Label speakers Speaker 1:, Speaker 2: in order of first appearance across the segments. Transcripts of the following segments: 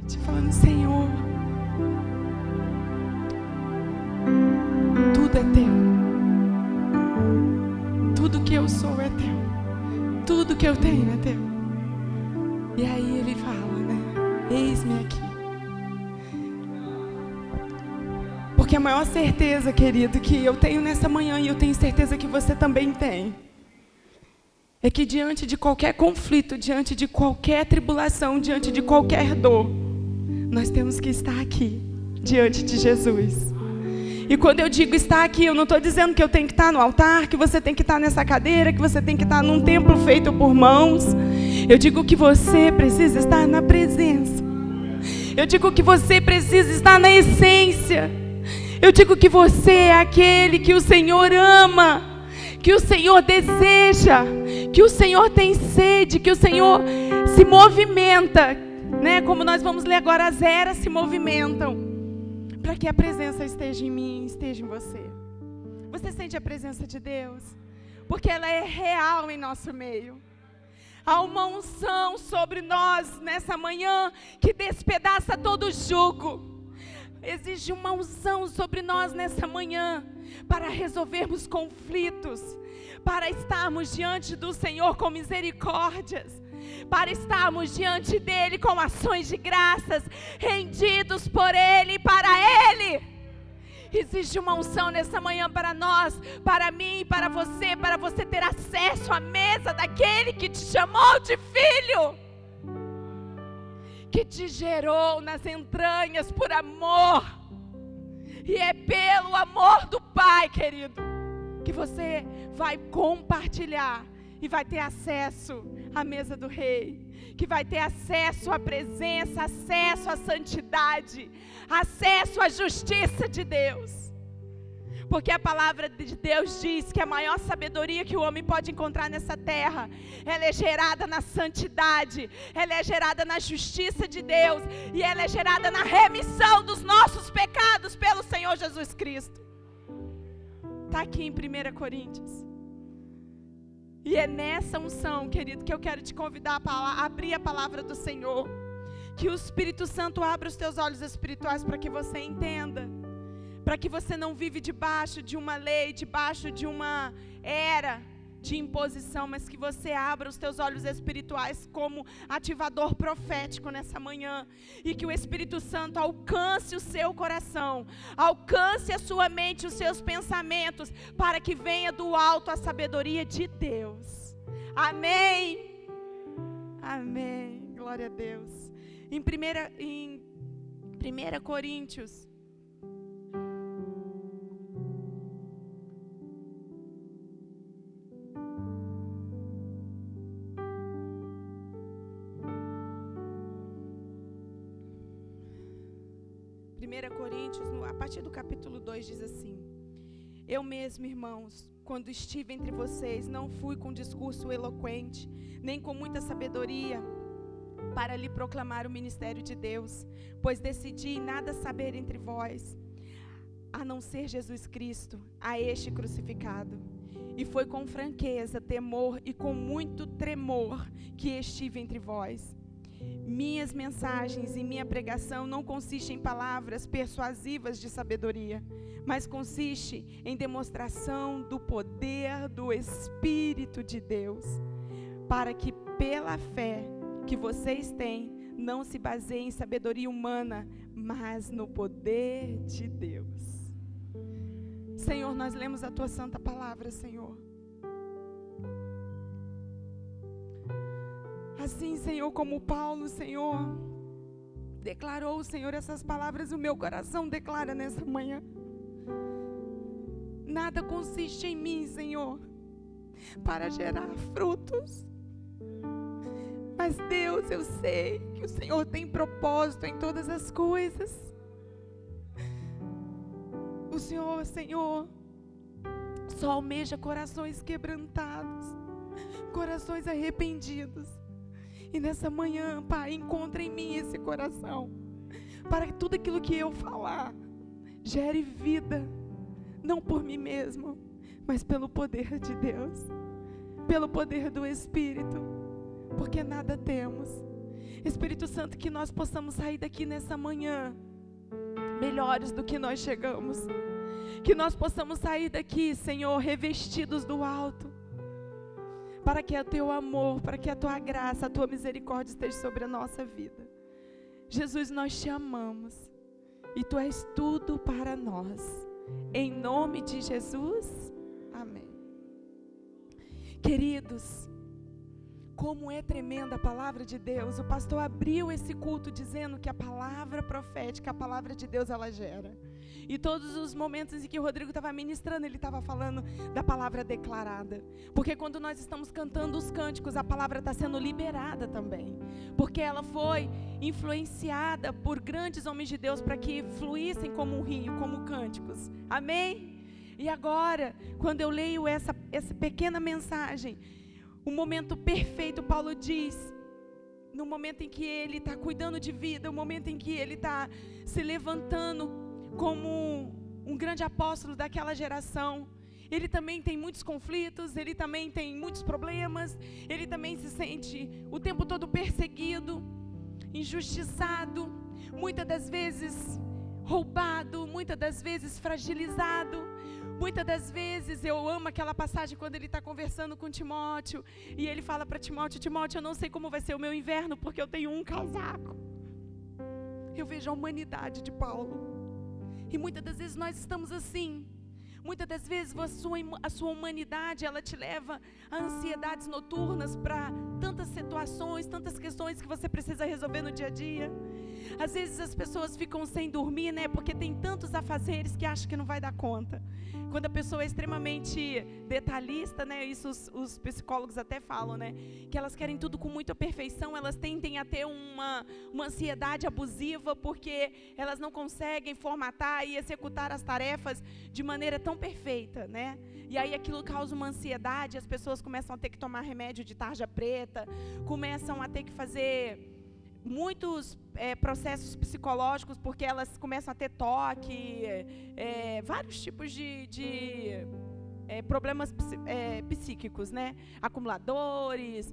Speaker 1: te falando: Senhor, tudo é teu. Tudo que eu sou é teu. Tudo que eu tenho é teu. E aí ele fala, né? Eis-me aqui. Porque a maior certeza, querido, que eu tenho nessa manhã, e eu tenho certeza que você também tem, é que diante de qualquer conflito, diante de qualquer tribulação, diante de qualquer dor, nós temos que estar aqui, diante de Jesus. E quando eu digo estar aqui, eu não estou dizendo que eu tenho que estar no altar, que você tem que estar nessa cadeira, que você tem que estar num templo feito por mãos. Eu digo que você precisa estar na presença. Eu digo que você precisa estar na essência. Eu digo que você é aquele que o Senhor ama, que o Senhor deseja, que o Senhor tem sede, que o Senhor se movimenta, né? Como nós vamos ler agora, as eras se movimentam para que a presença esteja em mim, esteja em você. Você sente a presença de Deus? Porque ela é real em nosso meio. Há uma unção sobre nós nessa manhã que despedaça todo jugo. Existe uma unção sobre nós nessa manhã para resolvermos conflitos, para estarmos diante do Senhor com misericórdias, para estarmos diante dEle com ações de graças, rendidos por Ele e para Ele. Existe uma unção nessa manhã para nós, para mim, para você ter acesso à mesa daquele que te chamou de filho, que te gerou nas entranhas por amor. E é pelo amor do Pai, querido, que você vai compartilhar e vai ter acesso à mesa do Rei, que vai ter acesso à presença, acesso à santidade, acesso à justiça de Deus. Porque a palavra de Deus diz que a maior sabedoria que o homem pode encontrar nessa terra, ela é gerada na santidade, ela é gerada na justiça de Deus, e ela é gerada na remissão dos nossos pecados pelo Senhor Jesus Cristo. Está aqui em 1 Coríntios. E é nessa unção, querido, que eu quero te convidar a abrir a palavra do Senhor. Que o Espírito Santo abra os teus olhos espirituais para que você entenda. Para que você não vive debaixo de uma lei, debaixo de uma era de imposição, mas que você abra os teus olhos espirituais como ativador profético nessa manhã. E que o Espírito Santo alcance o seu coração, alcance a sua mente, os seus pensamentos, para que venha do alto a sabedoria de Deus. Amém? Amém. Glória a Deus. Em 1 Coríntios, a partir do capítulo 2 diz assim: eu mesmo, irmãos, quando estive entre vocês, não fui com discurso eloquente, nem com muita sabedoria, para lhe proclamar o ministério de Deus, pois decidi nada saber entre vós, a não ser Jesus Cristo, a este crucificado. E foi com franqueza, temor e com muito tremor que estive entre vós. Minhas mensagens e minha pregação não consistem em palavras persuasivas de sabedoria, mas consiste em demonstração do poder do Espírito de Deus, para que pela fé que vocês têm, não se baseiem em sabedoria humana, mas no poder de Deus. Senhor, nós lemos a Tua santa palavra, Senhor. Assim, Senhor, como Paulo, Senhor, declarou, Senhor, essas palavras, o meu coração declara nessa manhã. Nada consiste em mim, Senhor, para gerar frutos. Mas Deus, eu sei que o Senhor tem propósito em todas as coisas. O Senhor, só almeja corações quebrantados, corações arrependidos. E nessa manhã, Pai, encontra em mim esse coração, para que tudo aquilo que eu falar gere vida, não por mim mesmo, mas pelo poder de Deus, pelo poder do Espírito, porque nada temos. Espírito Santo, que nós possamos sair daqui nessa manhã melhores do que nós chegamos. Que nós possamos sair daqui, Senhor, revestidos do alto, para que o Teu amor, para que a Tua graça, a Tua misericórdia esteja sobre a nossa vida. Jesus, nós Te amamos e Tu és tudo para nós. Em nome de Jesus, amém. Queridos, como é tremenda a palavra de Deus. O pastor abriu esse culto dizendo que a palavra profética, a palavra de Deus, ela gera. E todos os momentos em que o Rodrigo estava ministrando, ele estava falando da palavra declarada. Porque quando nós estamos cantando os cânticos, a palavra está sendo liberada também. Porque ela foi influenciada por grandes homens de Deus para que fluíssem como um rio, como cânticos. Amém? E agora, quando eu leio essa pequena mensagem, o momento perfeito, Paulo diz, no momento em que ele está cuidando de vida, o momento em que ele está se levantando como um grande apóstolo daquela geração, ele também tem muitos conflitos, ele também tem muitos problemas, ele também se sente o tempo todo perseguido, injustiçado, muitas das vezes roubado, muitas das vezes fragilizado. Muitas das vezes eu amo aquela passagem quando ele está conversando com Timóteo e ele fala para Timóteo: Timóteo, eu não sei como vai ser o meu inverno porque eu tenho um casaco. Eu vejo a humanidade de Paulo e muitas das vezes nós estamos assim. Muitas das vezes a sua humanidade, ela te leva a ansiedades noturnas para tantas situações, tantas questões que você precisa resolver no dia a dia. Às vezes as pessoas ficam sem dormir, né? Porque tem tantos afazeres que acham que não vai dar conta. Quando a pessoa é extremamente detalhista, né? Isso os psicólogos até falam, né? Que elas querem tudo com muita perfeição, elas tendem a ter uma ansiedade abusiva porque elas não conseguem formatar e executar as tarefas de maneira tão perfeita, né? E aí aquilo causa uma ansiedade, as pessoas começam a ter que tomar remédio de tarja preta, começam a ter que fazer muitos processos psicológicos, porque elas começam a ter toque, vários tipos de problemas psíquicos, né? Acumuladores,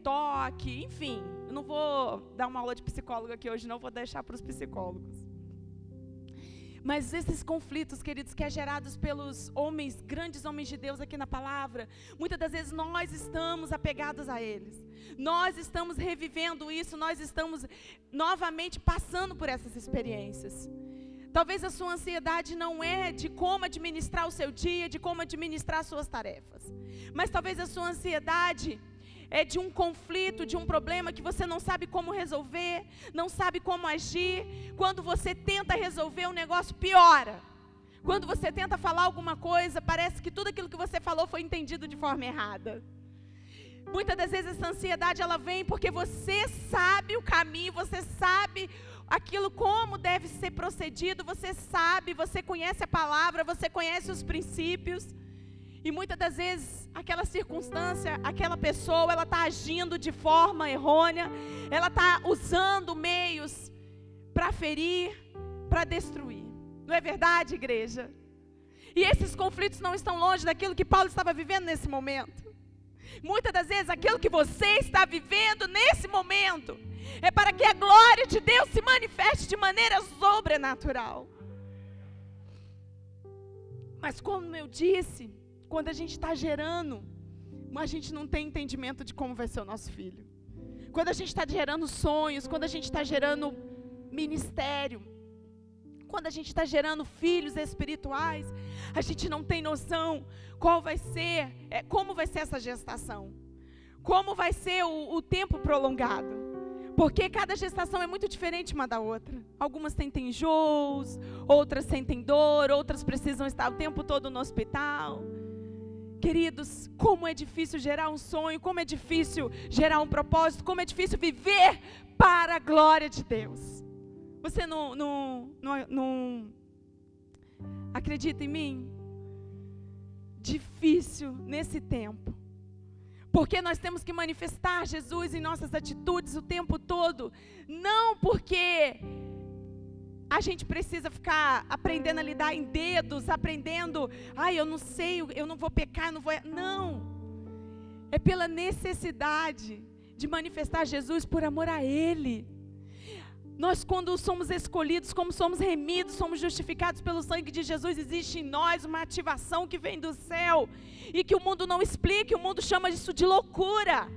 Speaker 1: toque, enfim. Eu não vou dar uma aula de psicólogo aqui hoje, não, vou deixar para os psicólogos. Mas esses conflitos, queridos, que é gerados pelos homens, grandes homens de Deus aqui na palavra, muitas das vezes nós estamos apegados a eles. Nós estamos revivendo isso, nós estamos novamente passando por essas experiências. Talvez a sua ansiedade não é de como administrar o seu dia, de como administrar as suas tarefas. Mas talvez a sua ansiedade é de um conflito, de um problema que você não sabe como resolver, não sabe como agir. Quando você tenta resolver, o negócio piora. Quando você tenta falar alguma coisa, parece que tudo aquilo que você falou foi entendido de forma errada. Muitas das vezes essa ansiedade, ela vem porque você sabe o caminho, você sabe aquilo como deve ser procedido, você sabe, você conhece a palavra, você conhece os princípios. E muitas das vezes, aquela circunstância, aquela pessoa, ela está agindo de forma errônea, ela está usando meios para ferir, para destruir. Não é verdade, igreja? E esses conflitos não estão longe daquilo que Paulo estava vivendo nesse momento. Muitas das vezes, aquilo que você está vivendo nesse momento, é para que a glória de Deus se manifeste de maneira sobrenatural. Mas como eu disse, quando a gente está gerando, a gente não tem entendimento de como vai ser o nosso filho. Quando a gente está gerando sonhos, quando a gente está gerando ministério, quando a gente está gerando filhos espirituais, a gente não tem noção qual vai ser, como vai ser essa gestação. Como vai ser o tempo prolongado. Porque cada gestação é muito diferente uma da outra. Algumas sentem enjoos, outras sentem dor, outras precisam estar o tempo todo no hospital. Queridos, como é difícil gerar um sonho, como é difícil gerar um propósito, como é difícil viver para a glória de Deus. Você não acredita em mim? Difícil nesse tempo. Porque nós temos que manifestar Jesus em nossas atitudes o tempo todo. Não porque a gente precisa ficar aprendendo a lidar em dedos, aprendendo, eu não sei, eu não vou pecar, eu não vou... Não. É pela necessidade de manifestar Jesus por amor a Ele. Nós, quando somos escolhidos, como somos remidos, somos justificados pelo sangue de Jesus, existe em nós uma ativação que vem do céu e que o mundo não explica, o mundo chama isso de loucura.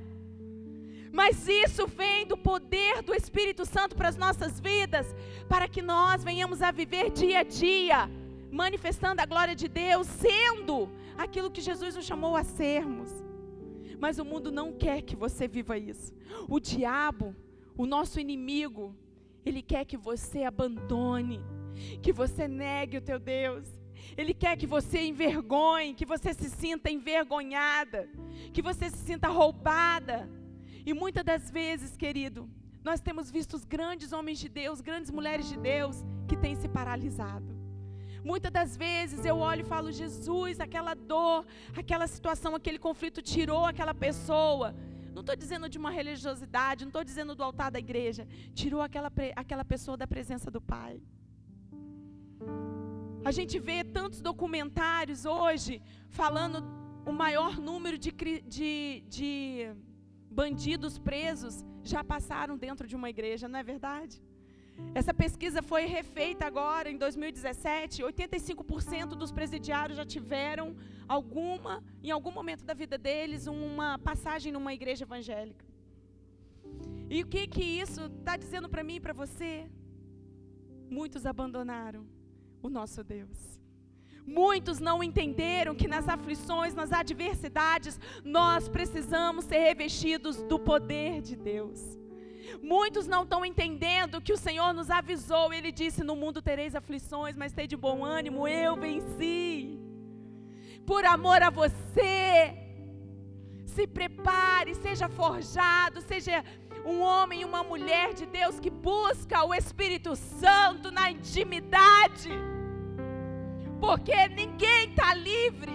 Speaker 1: Mas isso vem do poder do Espírito Santo para as nossas vidas, para que nós venhamos a viver dia a dia, manifestando a glória de Deus, sendo aquilo que Jesus nos chamou a sermos. Mas o mundo não quer que você viva isso. O diabo, o nosso inimigo, ele quer que você abandone, que você negue o teu Deus. Ele quer que você envergonhe, que você se sinta envergonhada, que você se sinta roubada. E muitas das vezes, querido, nós temos visto os grandes homens de Deus, grandes mulheres de Deus, que têm se paralisado. Muitas das vezes eu olho e falo, Jesus, aquela dor, aquela situação, aquele conflito tirou aquela pessoa. Não estou dizendo de uma religiosidade, não estou dizendo do altar da igreja. Tirou aquela pessoa da presença do Pai. A gente vê tantos documentários hoje falando o maior número de bandidos presos já passaram dentro de uma igreja, não é verdade? Essa pesquisa foi refeita agora, em 2017, 85% dos presidiários já tiveram em algum momento da vida deles, uma passagem numa igreja evangélica. E o que isso está dizendo para mim e para você? Muitos abandonaram o nosso Deus. Muitos não entenderam que nas aflições, nas adversidades, nós precisamos ser revestidos do poder de Deus. Muitos não estão entendendo que o Senhor nos avisou. Ele disse, no mundo tereis aflições, mas tenha de bom ânimo, eu venci. Por amor a você, se prepare, seja forjado, seja um homem e uma mulher de Deus que busca o Espírito Santo na intimidade. Porque ninguém está livre.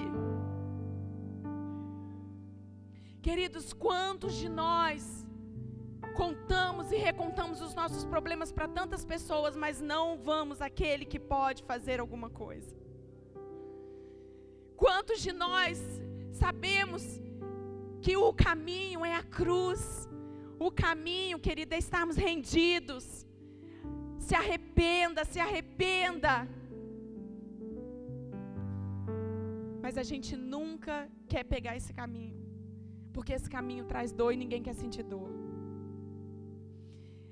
Speaker 1: Queridos, quantos de nós contamos e recontamos os nossos problemas para tantas pessoas, mas não vamos àquele que pode fazer alguma coisa? Quantos de nós sabemos que o caminho é a cruz? O caminho, querida, é estarmos rendidos. Se arrependa, se arrependa. Mas a gente nunca quer pegar esse caminho, porque esse caminho traz dor e ninguém quer sentir dor.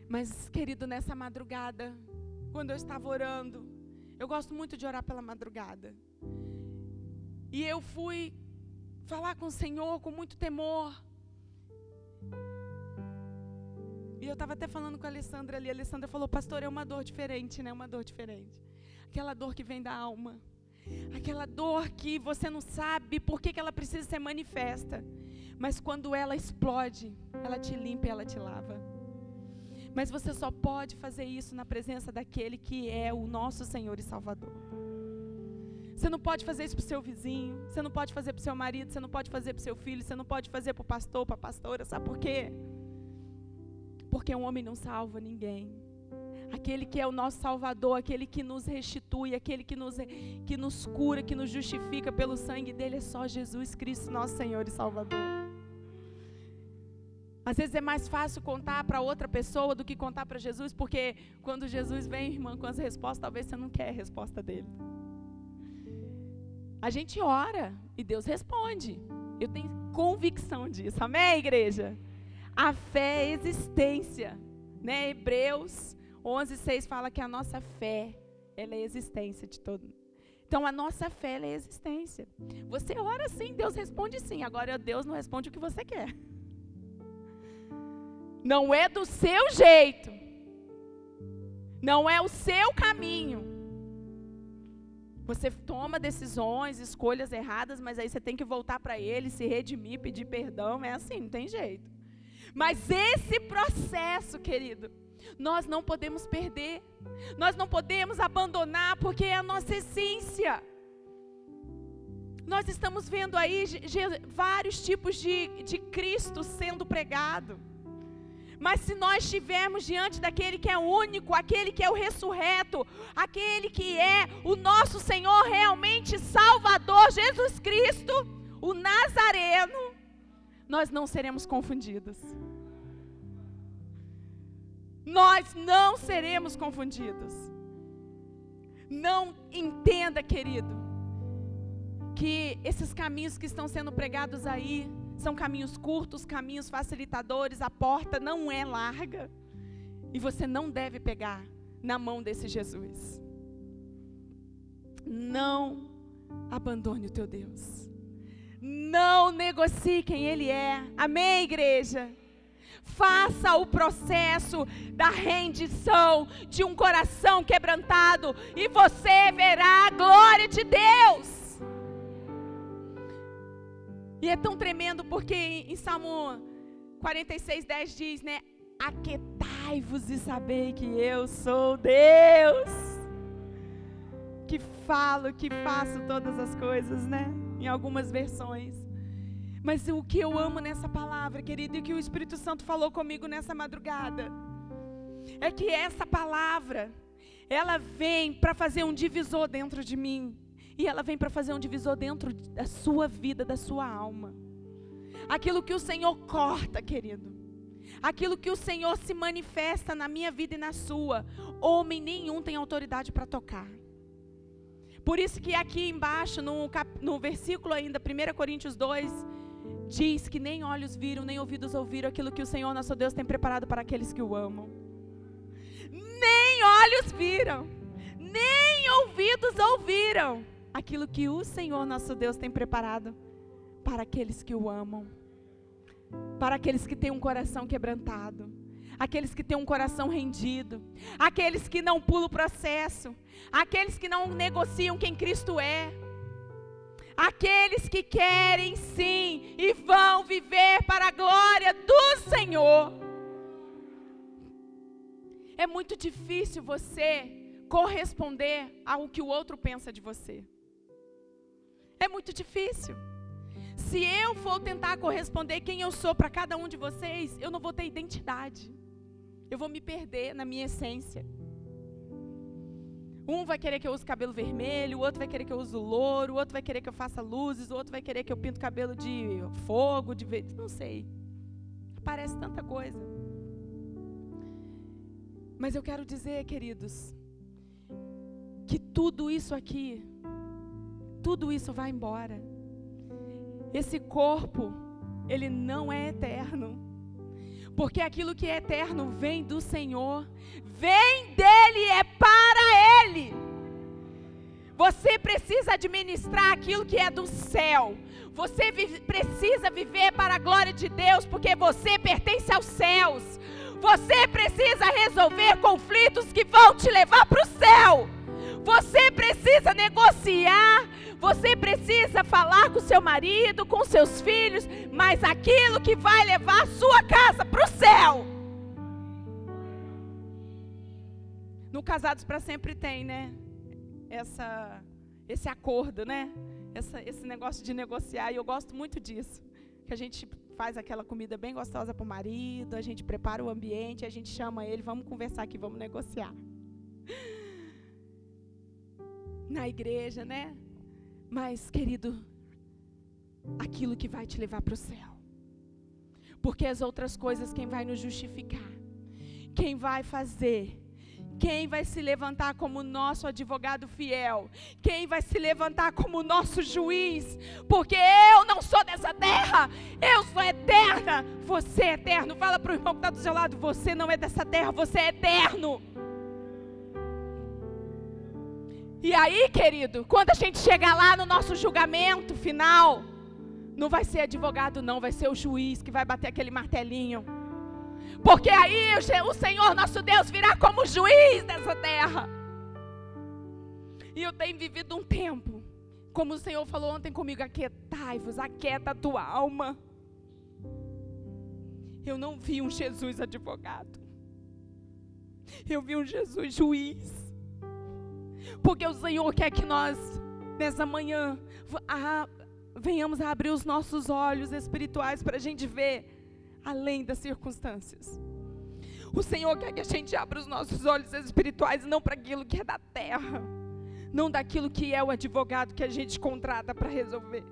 Speaker 1: Mas, querido, nessa madrugada, quando eu estava orando, eu gosto muito de orar pela madrugada. E eu fui falar com o Senhor com muito temor. E eu estava até falando com a Alessandra ali. A Alessandra falou, pastor, é uma dor diferente, né? Uma dor diferente. Aquela dor que vem da alma. Aquela dor que você não sabe por que ela precisa ser manifesta. Mas quando ela explode, ela te limpa e ela te lava. Mas você só pode fazer isso na presença daquele que é o nosso Senhor e Salvador. Você não pode fazer isso para o seu vizinho, você não pode fazer para o seu marido, você não pode fazer para o seu filho, você não pode fazer para o pastor, para a pastora, sabe por quê? Porque um homem não salva ninguém. Aquele que é o nosso Salvador, aquele que nos restitui, aquele que nos cura, que nos justifica pelo sangue dele, é só Jesus Cristo, nosso Senhor e Salvador. Às vezes é mais fácil contar para outra pessoa do que contar para Jesus, porque quando Jesus vem, irmã, com as respostas, talvez você não quer a resposta dele. A gente ora e Deus responde. Eu tenho convicção disso. Amém, igreja? A fé é existência, né? Hebreus 11:6 fala que a nossa fé, ela é existência de todo. Então, a nossa fé, ela é existência. Você ora sim, Deus responde sim. Agora, Deus não responde o que você quer. Não é do seu jeito. Não é o seu caminho. Você toma decisões, escolhas erradas, mas aí você tem que voltar para Ele, se redimir, pedir perdão. É assim, não tem jeito. Mas esse processo, querido, nós não podemos perder. Nós não podemos abandonar, porque é a nossa essência. Nós estamos vendo aí vários tipos de Cristo sendo pregado. Mas se nós estivermos diante daquele que é único, aquele que é o ressurreto, aquele que é o nosso Senhor realmente Salvador, Jesus Cristo, o Nazareno, nós não seremos confundidos. Nós não seremos confundidos. Não entenda, querido, que esses caminhos que estão sendo pregados aí são caminhos curtos, caminhos facilitadores, a porta não é larga. E você não deve pegar na mão desse Jesus. Não abandone o teu Deus. Não negocie quem Ele é. Amém, igreja? Faça o processo da rendição de um coração quebrantado e você verá a glória de Deus. E é tão tremendo porque em Salmo 46:10 diz, né? Aquietai-vos e sabei que eu sou Deus, que falo, que faço todas as coisas, né? Em algumas versões. Mas o que eu amo nessa palavra, querido, e que o Espírito Santo falou comigo nessa madrugada, é que essa palavra, ela vem para fazer um divisor dentro de mim. E ela vem para fazer um divisor dentro da sua vida, da sua alma. Aquilo que o Senhor corta, querido. Aquilo que o Senhor se manifesta na minha vida e na sua. Homem nenhum tem autoridade para tocar. Por isso que aqui embaixo, no versículo ainda, 1 Coríntios 2, diz que nem olhos viram, nem ouvidos ouviram aquilo que o Senhor nosso Deus tem preparado para aqueles que o amam. Nem olhos viram, nem ouvidos ouviram aquilo que o Senhor nosso Deus tem preparado para aqueles que o amam. Para aqueles que têm um coração quebrantado. Aqueles que têm um coração rendido. Aqueles que não pulam o processo. Aqueles que não negociam quem Cristo é. Aqueles que querem sim e vão viver para a glória do Senhor. É muito difícil você corresponder ao que o outro pensa de você. É muito difícil. Se eu for tentar corresponder quem eu sou para cada um de vocês, eu não vou ter identidade. Eu vou me perder na minha essência. Um vai querer que eu use cabelo vermelho, o outro vai querer que eu use louro, o outro vai querer que eu faça luzes, o outro vai querer que eu pinto cabelo de fogo, não sei. Aparece tanta coisa. Mas eu quero dizer, queridos, que tudo isso aqui, tudo isso vai embora. Esse corpo, ele não é eterno. Porque aquilo que é eterno vem do Senhor, vem dEle, é para Ele. Você precisa administrar aquilo que é do céu. Você precisa viver para a glória de Deus, porque você pertence aos céus. Você precisa resolver conflitos que vão te levar para o céu. Você precisa negociar, você precisa falar com seu marido, com seus filhos, mas aquilo que vai levar a sua casa para o céu. No Casados para Sempre tem, né? Esse acordo, né? Esse negócio de negociar, e eu gosto muito disso. Que a gente faz aquela comida bem gostosa para o marido, a gente prepara o ambiente, a gente chama ele, vamos conversar aqui, vamos negociar. Na igreja, né? Mas, querido, aquilo que vai te levar para o céu. Porque as outras coisas, quem vai nos justificar? Quem vai fazer? Quem vai se levantar como nosso advogado fiel? Quem vai se levantar como nosso juiz? Porque eu não sou dessa terra, eu sou eterna. Você é eterno. Fala para o irmão que está do seu lado, você não é dessa terra, você é eterno. E aí, querido, quando a gente chegar lá no nosso julgamento final, não vai ser advogado não, vai ser o juiz que vai bater aquele martelinho. Porque aí o Senhor nosso Deus virá como juiz dessa terra. E eu tenho vivido um tempo, como o Senhor falou ontem comigo, aquietai-vos, aquieta a tua alma. Eu não vi um Jesus advogado. Eu vi um Jesus juiz. Porque o Senhor quer que nós, nessa manhã, venhamos a abrir os nossos olhos espirituais para a gente ver além das circunstâncias. O Senhor quer que a gente abra os nossos olhos espirituais, não para aquilo que é da terra, não daquilo que é o advogado que a gente contrata para resolver.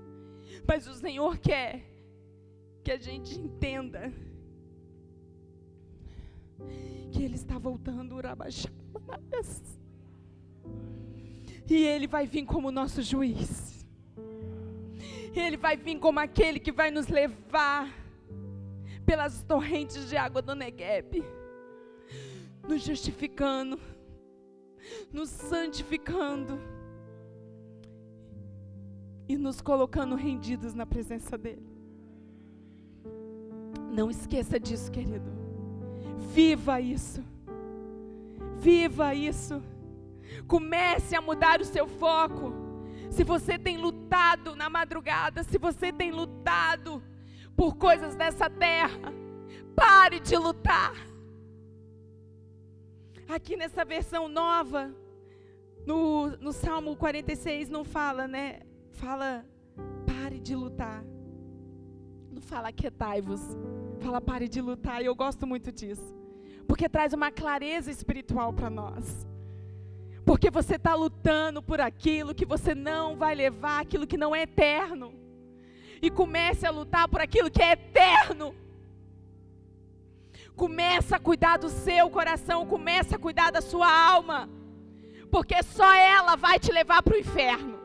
Speaker 1: Mas o Senhor quer que a gente entenda que Ele está voltando, e Ele vai vir como nosso juiz. Ele vai vir como aquele que vai nos levar pelas torrentes de água do Negueb, nos justificando, nos santificando e nos colocando rendidos na presença dEle. Não esqueça disso, querido. Viva isso. Viva isso. Comece a mudar o seu foco. Se você tem lutado na madrugada, se você tem lutado por coisas dessa terra, pare de lutar. Aqui nessa versão nova, no Salmo 46 não fala, né? Fala, pare de lutar. Não fala aquietai-vos. Fala, pare de lutar. E eu gosto muito disso. Porque traz uma clareza espiritual para nós. Porque você está lutando por aquilo que você não vai levar, aquilo que não é eterno. E comece a lutar por aquilo que é eterno. Comece a cuidar do seu coração, comece a cuidar da sua alma. Porque só ela vai te levar para o inferno.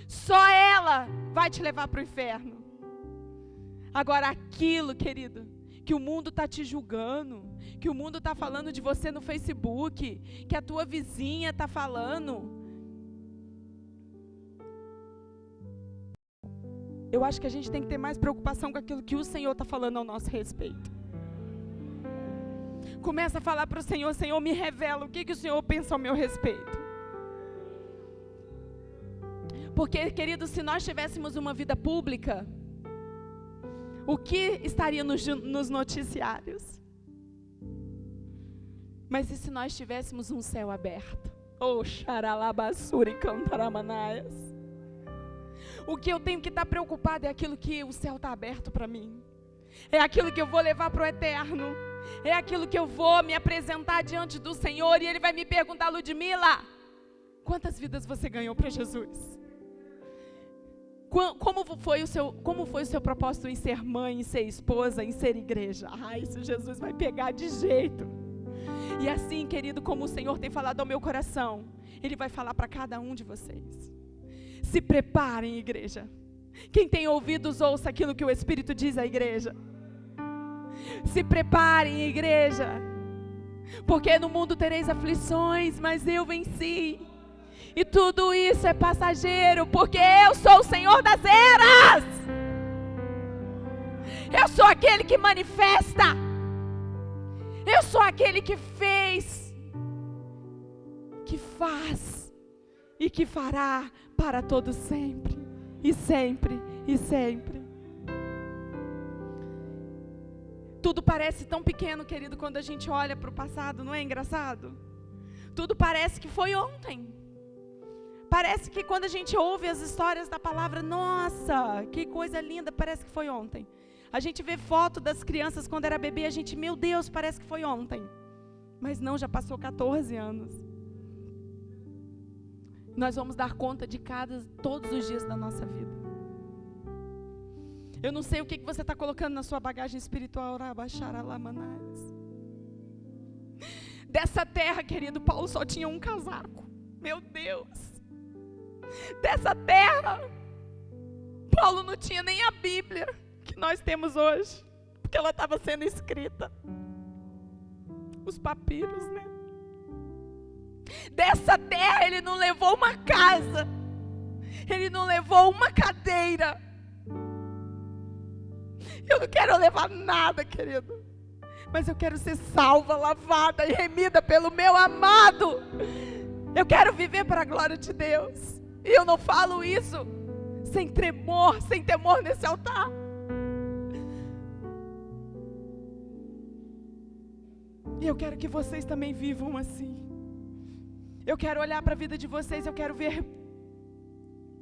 Speaker 1: Só ela vai te levar para o inferno. Agora aquilo, querido, que o mundo está te julgando, que o mundo está falando de você no Facebook, que a tua vizinha está falando. Eu acho que a gente tem que ter mais preocupação com aquilo que o Senhor está falando ao nosso respeito. Começa a falar para o Senhor, Senhor, me revela o que o Senhor pensa ao meu respeito. Porque, querido, se nós tivéssemos uma vida pública, o que estaria nos noticiários? Mas e se nós tivéssemos um céu aberto? Oh, xaralabassuri cantaramanaias. O que eu tenho que estar preocupado é aquilo que o céu está aberto para mim. É aquilo que eu vou levar para o eterno. É aquilo que eu vou me apresentar diante do Senhor e Ele vai me perguntar, Ludmila, quantas vidas você ganhou para Jesus? Como foi o seu propósito em ser mãe, em ser esposa, em ser igreja? Isso Jesus vai pegar de jeito. E assim, querido, como o Senhor tem falado ao meu coração, Ele vai falar para cada um de vocês. Se preparem, igreja. Quem tem ouvidos, ouça aquilo que o Espírito diz à igreja. Se preparem, igreja. Porque no mundo tereis aflições, mas eu venci. E tudo isso é passageiro, porque eu sou o Senhor das eras. Eu sou aquele que manifesta. Eu sou aquele que fez, que faz e que fará para todo sempre. E sempre, e sempre. Tudo parece tão pequeno, querido, quando a gente olha para o passado, não é engraçado? Tudo parece que foi ontem. Parece que quando a gente ouve as histórias da palavra, nossa, que coisa linda, parece que foi ontem. A gente vê foto das crianças quando era bebê, a gente, meu Deus, parece que foi ontem. Mas não, já passou 14 anos. Nós vamos dar conta de todos os dias da nossa vida. Eu não sei o que você está colocando na sua bagagem espiritual. Dessa terra, querido, Paulo só tinha um casaco. Meu Deus. Dessa terra, Paulo não tinha nem a Bíblia que nós temos hoje, porque ela estava sendo escrita. Os papiros, né? Dessa terra ele não levou uma casa, ele não levou uma cadeira. Eu não quero levar nada, querido, mas eu quero ser salva, lavada e remida pelo meu amado. Eu quero viver para a glória de Deus. E eu não falo isso sem tremor, sem temor nesse altar. E eu quero que vocês também vivam assim. Eu quero olhar para a vida de vocês, eu quero ver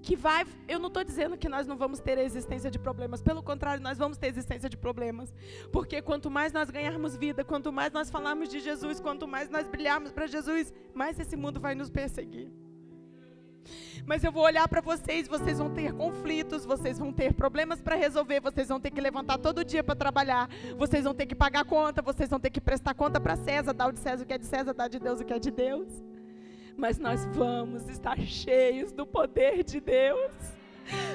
Speaker 1: que eu não estou dizendo que nós não vamos ter a existência de problemas, pelo contrário, nós vamos ter existência de problemas, porque quanto mais nós ganharmos vida, quanto mais nós falarmos de Jesus, quanto mais nós brilharmos para Jesus, mais esse mundo vai nos perseguir. Mas eu vou olhar para vocês, vocês vão ter conflitos, vocês vão ter problemas para resolver, vocês vão ter que levantar todo dia para trabalhar, vocês vão ter que pagar conta, vocês vão ter que prestar conta para César, dar o de César o que é de César, dar de Deus o que é de Deus. Mas nós vamos estar cheios do poder de Deus.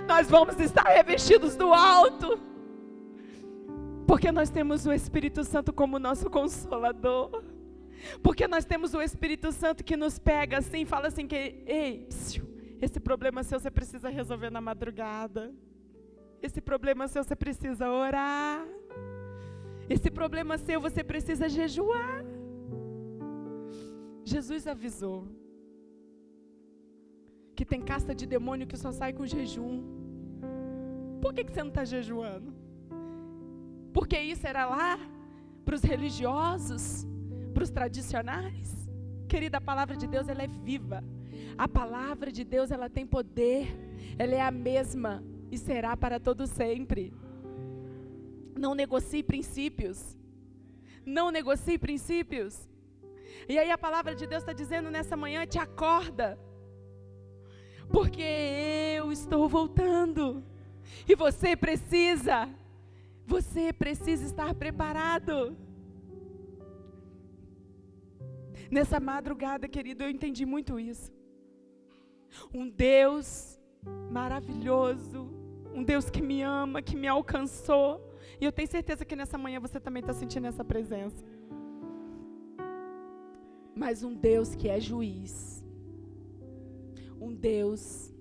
Speaker 1: Nós vamos estar revestidos do alto. Porque nós temos o Espírito Santo como nosso consolador. Porque nós temos o Espírito Santo que nos pega assim, fala assim que, ei, esse problema seu você precisa resolver na madrugada. Esse problema seu você precisa orar. Esse problema seu você precisa jejuar. Jesus avisou que tem casta de demônio que só sai com jejum. Por que você não está jejuando? Porque isso era lá para os religiosos, para os tradicionais. Querida, a palavra de Deus, ela é viva. A palavra de Deus, ela tem poder. Ela é a mesma e será para todo sempre. Não negocie princípios. Não negocie princípios. E aí a palavra de Deus está dizendo nessa manhã, te acorda. Porque eu estou voltando. E você precisa estar preparado. Nessa madrugada, querido, eu entendi muito isso. Um Deus maravilhoso, um Deus que me ama, que me alcançou. E eu tenho certeza que nessa manhã você também está sentindo essa presença. Mas um Deus que é juiz. Um Deus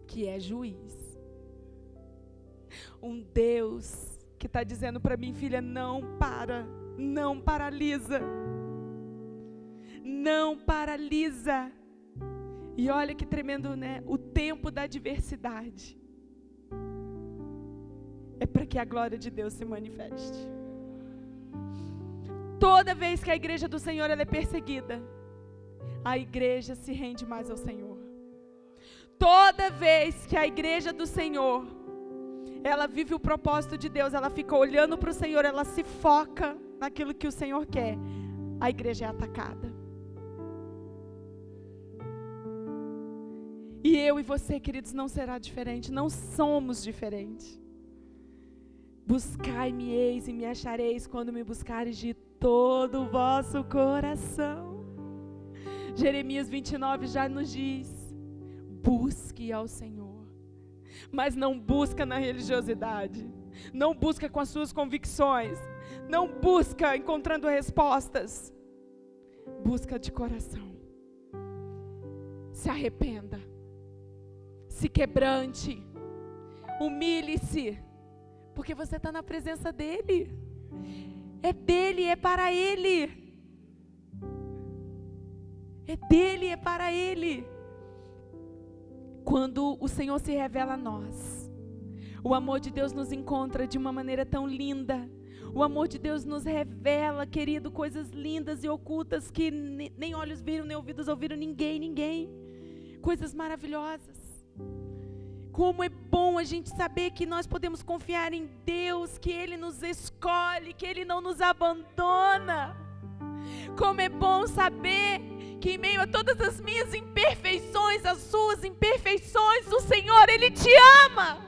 Speaker 1: que é juiz. Um Deus que está dizendo para mim, filha, não paralisa. Não paralisa. E olha que tremendo, né? O tempo da adversidade é para que a glória de Deus se manifeste. Toda vez que a igreja do Senhor ela é perseguida, a igreja se rende mais ao Senhor. Toda vez que a igreja do Senhor ela vive o propósito de Deus, ela fica olhando para o Senhor, ela se foca naquilo que o Senhor quer, a igreja é atacada. E eu e você, queridos, não será diferente, não somos diferentes. Buscai-me-eis e me achareis quando me buscares de todo o vosso coração. Jeremias 29 já nos diz, busque ao Senhor, mas não busca na religiosidade, não busca com as suas convicções, não busca encontrando respostas, busca de coração. Se arrependa, se quebrante, humilhe-se, porque você está na presença dEle. É dEle, é para Ele. É dEle, é para Ele. Quando o Senhor se revela a nós, o amor de Deus nos encontra de uma maneira tão linda. O amor de Deus nos revela, querido, coisas lindas e ocultas que nem olhos viram, nem ouvidos ouviram, ninguém. Coisas maravilhosas. Como é bom a gente saber que nós podemos confiar em Deus, que Ele nos escolhe, que Ele não nos abandona. Como é bom saber que em meio a todas as minhas imperfeições, as suas imperfeições, o Senhor, Ele te ama.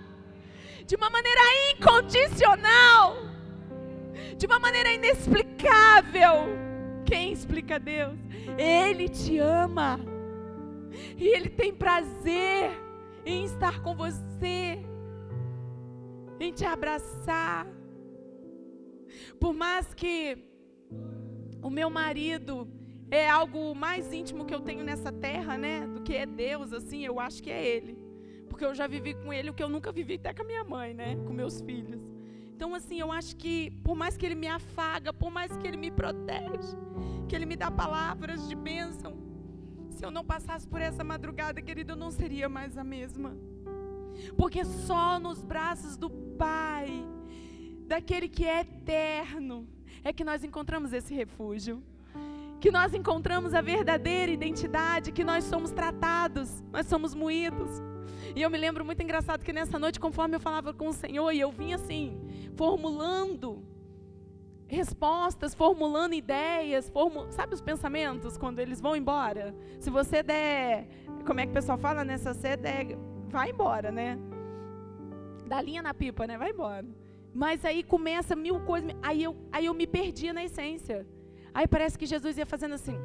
Speaker 1: De uma maneira incondicional. De uma maneira inexplicável. Quem explica Deus? Ele te ama. E Ele tem prazer em estar com você, em te abraçar. Por mais que o meu marido é algo mais íntimo que eu tenho nessa terra, né, do que é Deus, assim, eu acho que é Ele, porque eu já vivi com Ele o que eu nunca vivi até com a minha mãe, né, com meus filhos. Então assim, eu acho que por mais que Ele me afaga, por mais que Ele me protege, que Ele me dá palavras de bênção, se eu não passasse por essa madrugada, querido, eu não seria mais a mesma. Porque só nos braços do Pai, daquele que é eterno, é que nós encontramos esse refúgio. Que nós encontramos a verdadeira identidade, que nós somos tratados, nós somos moídos. E eu me lembro muito engraçado que nessa noite, conforme eu falava com o Senhor, e eu vinha assim, formulando respostas, formulando ideias, sabe os pensamentos quando eles vão embora? Se você der, como é que o pessoal fala, né? Se você der, vai embora, né? Dá linha na pipa, né? Vai embora. Mas aí começa 1000 coisas, aí eu me perdia na essência. Aí parece que Jesus ia fazendo assim,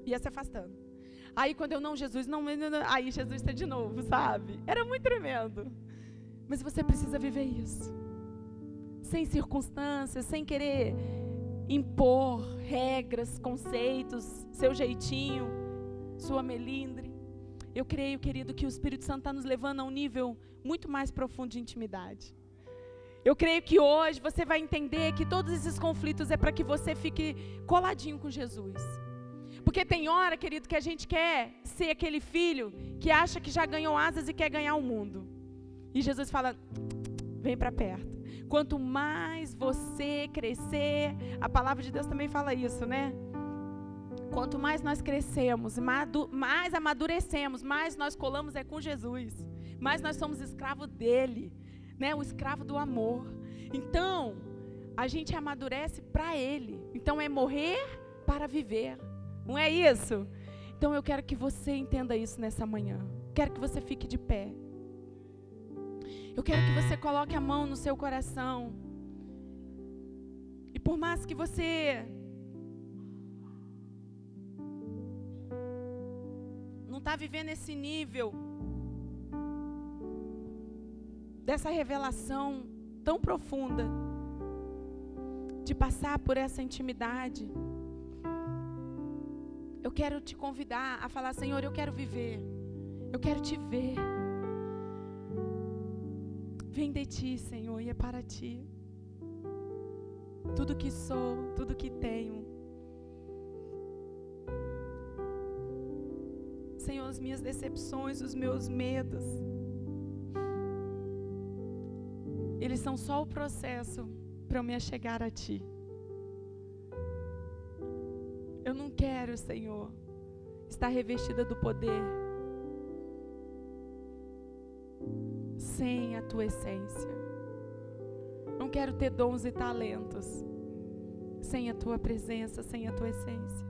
Speaker 1: ia se afastando. Aí quando eu, não, Jesus, não, aí Jesus está de novo, sabe? Era muito tremendo. Mas você precisa viver isso. Sem circunstâncias, sem querer impor regras, conceitos, seu jeitinho, sua melindre. Eu creio, querido, que o Espírito Santo está nos levando a um nível muito mais profundo de intimidade. Eu creio que hoje você vai entender que todos esses conflitos é para que você fique coladinho com Jesus. Porque tem hora, querido, que a gente quer ser aquele filho que acha que já ganhou asas e quer ganhar o mundo. E Jesus fala, vem para perto. Quanto mais você crescer, a palavra de Deus também fala isso, né? Quanto mais nós crescemos, mais amadurecemos, mais nós colamos com Jesus. Mais nós somos escravos dele, né? O escravo do amor. Então, a gente amadurece para ele. Então, é morrer para viver. Não é isso? Então, eu quero que você entenda isso nessa manhã. Quero que você fique de pé. Eu quero que você coloque a mão no seu coração. E por mais que você não está vivendo esse nível dessa revelação tão profunda, de passar por essa intimidade, eu quero te convidar a falar, Senhor, eu quero viver, eu quero te ver. Vem de ti, Senhor, e é para ti. Tudo que sou, tudo que tenho. Senhor, as minhas decepções, os meus medos, eles são só o processo para eu me achegar a ti. Eu não quero, Senhor, estar revestida do poder sem a tua essência. Não quero ter dons e talentos sem a tua presença, sem a tua essência.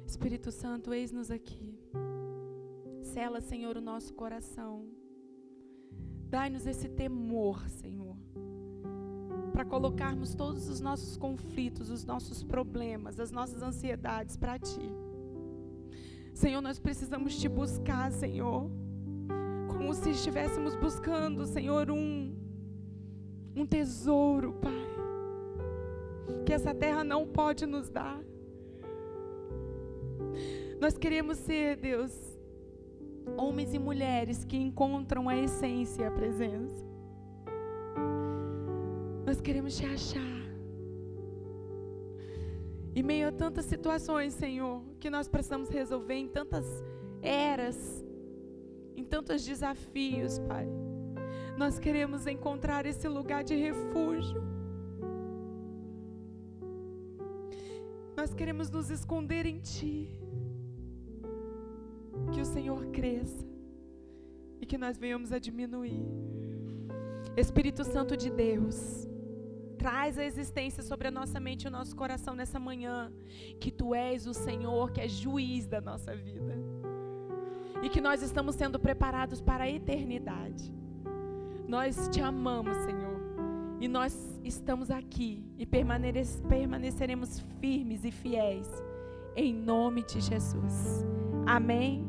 Speaker 1: Espírito Santo, eis-nos aqui. Sela, Senhor, o nosso coração. Dai-nos esse temor, Senhor, para colocarmos todos os nossos conflitos, os nossos problemas, as nossas ansiedades para ti. Senhor, nós precisamos te buscar, Senhor, como se estivéssemos buscando, Senhor, um tesouro, Pai, que essa terra não pode nos dar. Nós queremos ser, Deus, homens e mulheres que encontram a essência e a presença. Nós queremos te achar. Em meio a tantas situações, Senhor, que nós precisamos resolver, em tantas eras, em tantos desafios, Pai, nós queremos encontrar esse lugar de refúgio. Nós queremos nos esconder em ti. Que o Senhor cresça e que nós venhamos a diminuir. Espírito Santo de Deus, traz a existência sobre a nossa mente e o nosso coração nessa manhã, que tu és o Senhor que é juiz da nossa vida e que nós estamos sendo preparados para a eternidade. Nós te amamos, Senhor, e nós estamos aqui e permaneceremos firmes e fiéis em nome de Jesus. Amém.